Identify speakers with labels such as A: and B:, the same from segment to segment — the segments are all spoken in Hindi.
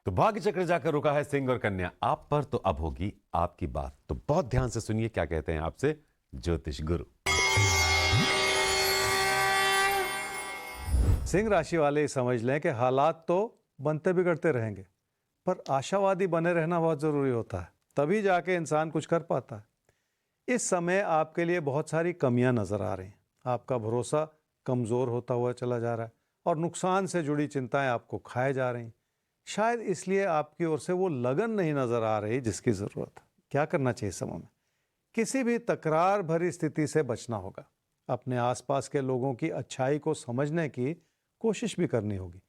A: तो भाग्य चक्र जाकर रुका है सिंह और कन्या, आप पर तो अब होगी आपकी बात। तो बहुत ध्यान से सुनिए क्या कहते हैं आपसे ज्योतिष गुरु।
B: सिंह राशि वाले समझ लें कि हालात तो बनते बिगड़ते रहेंगे, पर आशावादी बने रहना बहुत ज़रूरी होता है, तभी जाके इंसान कुछ कर पाता है। इस समय आपके लिए बहुत सारी कमियां नज़र आ रही हैं। आपका भरोसा कमज़ोर होता हुआ चला जा रहा है और नुकसान से जुड़ी चिंताएं आपको खाए जा रही हैं। शायद इसलिए आपकी ओर से वो लगन नहीं नज़र आ रही जिसकी ज़रूरत है। क्या करना चाहिए समय में? किसी भी तकरार भरी स्थिति से बचना होगा। अपने आसपास के लोगों की अच्छाई को समझने की कोशिश भी करनी होगी,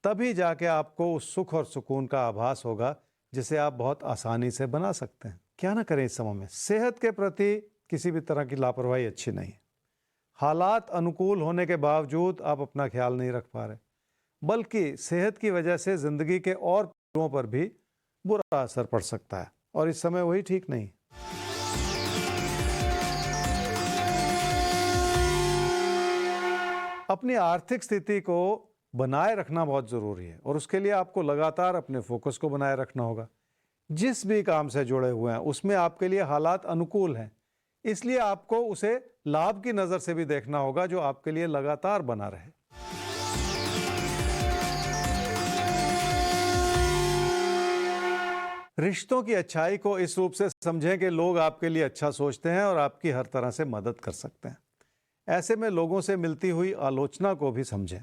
B: तभी जाके आपको उस सुख और सुकून का आभास होगा जिसे आप बहुत आसानी से बना सकते हैं। क्या ना करें इस समय में? सेहत के प्रति किसी भी तरह की लापरवाही अच्छी नहीं है। हालात अनुकूल होने के बावजूद आप अपना ख्याल नहीं रख पा रहे, बल्कि सेहत की वजह से जिंदगी के और पहलुओं पर भी बुरा असर पड़ सकता है और इस समय वही ठीक नहीं। अपनी आर्थिक स्थिति को बनाए रखना बहुत जरूरी है और उसके लिए आपको लगातार अपने फोकस को बनाए रखना होगा। जिस भी काम से जुड़े हुए हैं उसमें आपके लिए हालात अनुकूल हैं, इसलिए आपको उसे लाभ की नजर से भी देखना होगा जो आपके लिए लगातार बना रहे। रिश्तों की अच्छाई को इस रूप से समझें कि लोग आपके लिए अच्छा सोचते हैं और आपकी हर तरह से मदद कर सकते हैं। ऐसे में लोगों से मिलती हुई आलोचना को भी समझें।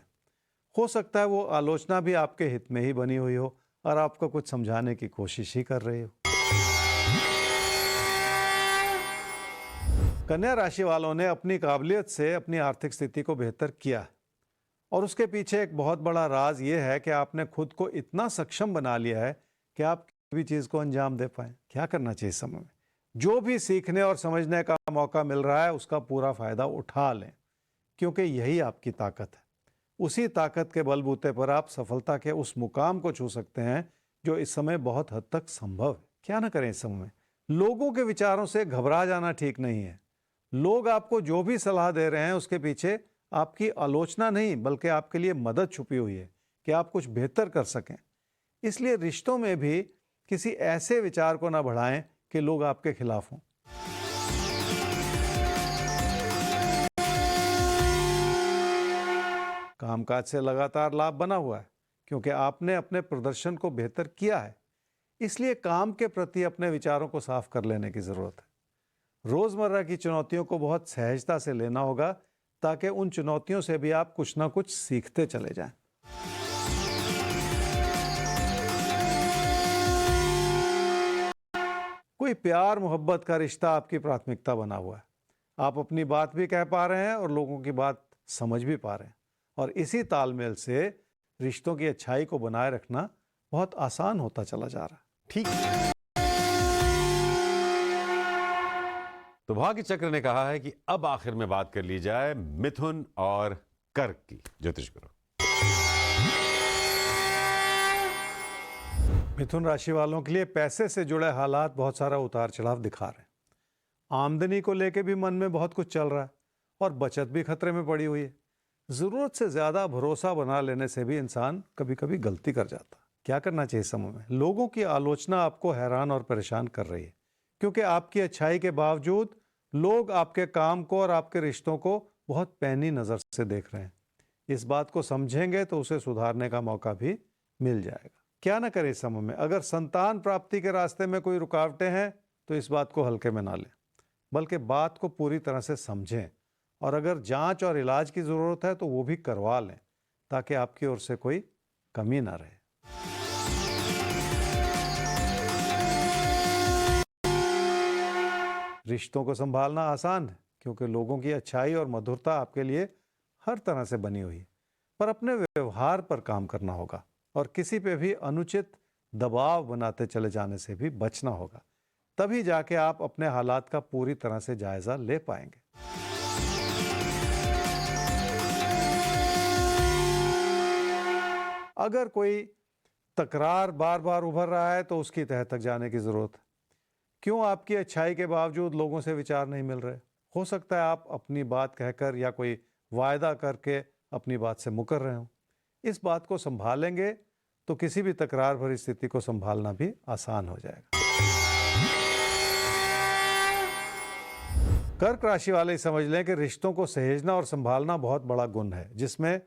B: हो सकता है वो आलोचना भी आपके हित में ही बनी हुई हो और आपको कुछ समझाने की कोशिश ही कर रही हो। कन्या राशि वालों ने अपनी काबिलियत से अपनी आर्थिक स्थिति को बेहतर किया है और उसके पीछे एक बहुत बड़ा राज ये है कि आपने खुद को इतना सक्षम बना लिया है कि आप किसी भी चीज़ को अंजाम दे पाएं। क्या करना चाहिए इस समय में? जो भी सीखने और समझने का मौका मिल रहा है उसका पूरा फायदा उठा लें, क्योंकि यही आपकी ताकत है। उसी ताकत के बलबूते पर आप सफलता के उस मुकाम को छू सकते हैं जो इस समय बहुत हद तक संभव है। क्या ना करें इस समय में? लोगों के विचारों से घबरा जाना ठीक नहीं है। लोग आपको जो भी सलाह दे रहे हैं उसके पीछे आपकी आलोचना नहीं बल्कि आपके लिए मदद छुपी हुई है कि आप कुछ बेहतर कर सकें। इसलिए रिश्तों में भी किसी ऐसे विचार को ना बढ़ाएं कि लोग आपके खिलाफ हों। कामकाज से लगातार लाभ बना हुआ है क्योंकि आपने अपने प्रदर्शन को बेहतर किया है। इसलिए काम के प्रति अपने विचारों को साफ कर लेने की जरूरत है। रोजमर्रा की चुनौतियों को बहुत सहजता से लेना होगा ताकि उन चुनौतियों से भी आप कुछ ना कुछ सीखते चले जाएं। कोई प्यार मोहब्बत का रिश्ता आपकी प्राथमिकता बना हुआ है। आप अपनी बात भी कह पा रहे हैं और लोगों की बात समझ भी पा रहे हैं और इसी तालमेल से रिश्तों की अच्छाई को बनाए रखना बहुत आसान होता चला जा रहा है।
A: ठीक। तो भाग्य चक्र ने कहा है कि अब आखिर में बात कर ली जाए मिथुन और कर्क की। ज्योतिष गुरु।
B: मिथुन राशि वालों के लिए पैसे से जुड़े हालात बहुत सारा उतार चढ़ाव दिखा रहे हैं। आमदनी को लेके भी मन में बहुत कुछ चल रहा है और बचत भी खतरे में पड़ी हुई है। जरूरत से ज्यादा भरोसा बना लेने से भी इंसान कभी कभी गलती कर जाता है। क्या करना चाहिए समय में? लोगों की आलोचना आपको हैरान और परेशान कर रही है क्योंकि आपकी अच्छाई के बावजूद लोग आपके काम को और आपके रिश्तों को बहुत पैनी नजर से देख रहे हैं। इस बात को समझेंगे तो उसे सुधारने का मौका भी मिल जाएगा। क्या ना करें इस समय में? अगर संतान प्राप्ति के रास्ते में कोई रुकावटें हैं तो इस बात को हल्के में ना लें, बल्कि बात को पूरी तरह से समझें और अगर जांच और इलाज की जरूरत है तो वो भी करवा लें ताकि आपकी ओर से कोई कमी ना रहे। रिश्तों को संभालना आसान है क्योंकि लोगों की अच्छाई और मधुरता आपके लिए हर तरह से बनी हुई है, पर अपने व्यवहार पर काम करना होगा और किसी पे भी अनुचित दबाव बनाते चले जाने से भी बचना होगा। तभी जाके आप अपने हालात का पूरी तरह से जायजा ले पाएंगे। अगर कोई तकरार बार बार उभर रहा है तो उसकी तह तक जाने की जरूरत है। क्यों आपकी अच्छाई के बावजूद लोगों से विचार नहीं मिल रहे? हो सकता है आप अपनी बात कहकर या कोई वायदा करके अपनी बात से मुकर रहे हो। इस बात को संभालेंगे तो किसी भी तकरार भरी स्थिति को संभालना भी आसान हो जाएगा। कर्क राशि वाले ही समझ लें कि रिश्तों को सहेजना और संभालना बहुत बड़ा गुण है, जिसमें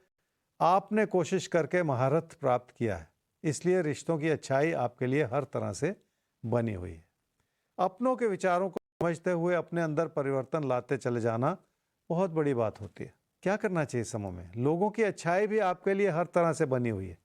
B: आपने कोशिश करके महारत प्राप्त किया है। इसलिए रिश्तों की अच्छाई आपके लिए हर तरह से बनी हुई है। अपनों के विचारों को समझते हुए अपने अंदर परिवर्तन लाते चले जाना बहुत बड़ी बात होती है। क्या करना चाहिए इस समय में? लोगों की अच्छाई भी आपके लिए हर तरह से बनी हुई है।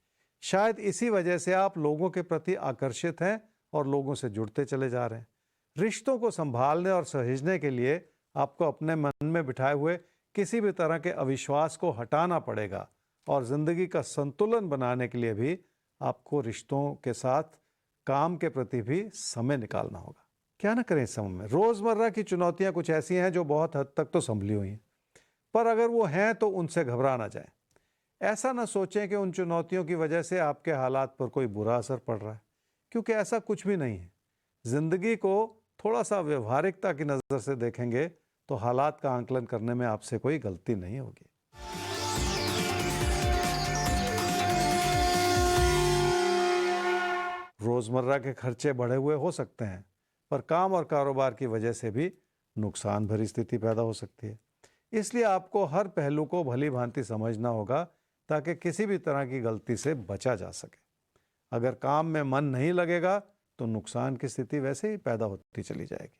B: शायद इसी वजह से आप लोगों के प्रति आकर्षित हैं और लोगों से जुड़ते चले जा रहे हैं। रिश्तों को संभालने और सहेजने के लिए आपको अपने मन में बिठाए हुए किसी भी तरह के अविश्वास को हटाना पड़ेगा और जिंदगी का संतुलन बनाने के लिए भी आपको रिश्तों के साथ काम के प्रति भी समय निकालना होगा। क्या ना करें इस समय में? रोजमर्रा की चुनौतियां कुछ ऐसी हैं जो बहुत हद तक तो संभली हुई हैं, पर अगर वो हैं तो उनसे घबरा ना जाएं। ऐसा ना सोचें कि उन चुनौतियों की वजह से आपके हालात पर कोई बुरा असर पड़ रहा है, क्योंकि ऐसा कुछ भी नहीं है। जिंदगी को थोड़ा सा व्यवहारिकता की नजर से देखेंगे तो हालात का आंकलन करने में आपसे कोई गलती नहीं होगी। रोजमर्रा के खर्चे बढ़े हुए हो सकते हैं, पर काम और कारोबार की वजह से भी नुकसान भरी स्थिति पैदा हो सकती है। इसलिए आपको हर पहलू को भली भांति समझना होगा ताकि किसी भी तरह की गलती से बचा जा सके। अगर काम में मन नहीं लगेगा तो नुकसान की स्थिति वैसे ही पैदा होती चली जाएगी।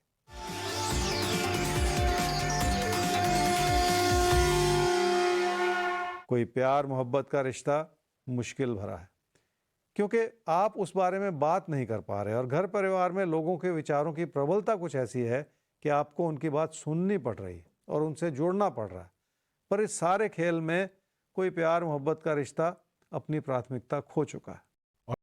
B: कोई प्यार मोहब्बत का रिश्ता मुश्किल भरा है, क्योंकि आप उस बारे में बात नहीं कर पा रहे और घर परिवार में लोगों के विचारों की प्रबलता कुछ ऐसी है कि आपको उनकी बात सुननी पड़ रही है और उनसे जुड़ना पड़ रहा है। पर इस सारे खेल में कोई प्यार मोहब्बत का रिश्ता अपनी प्राथमिकता खो चुका है।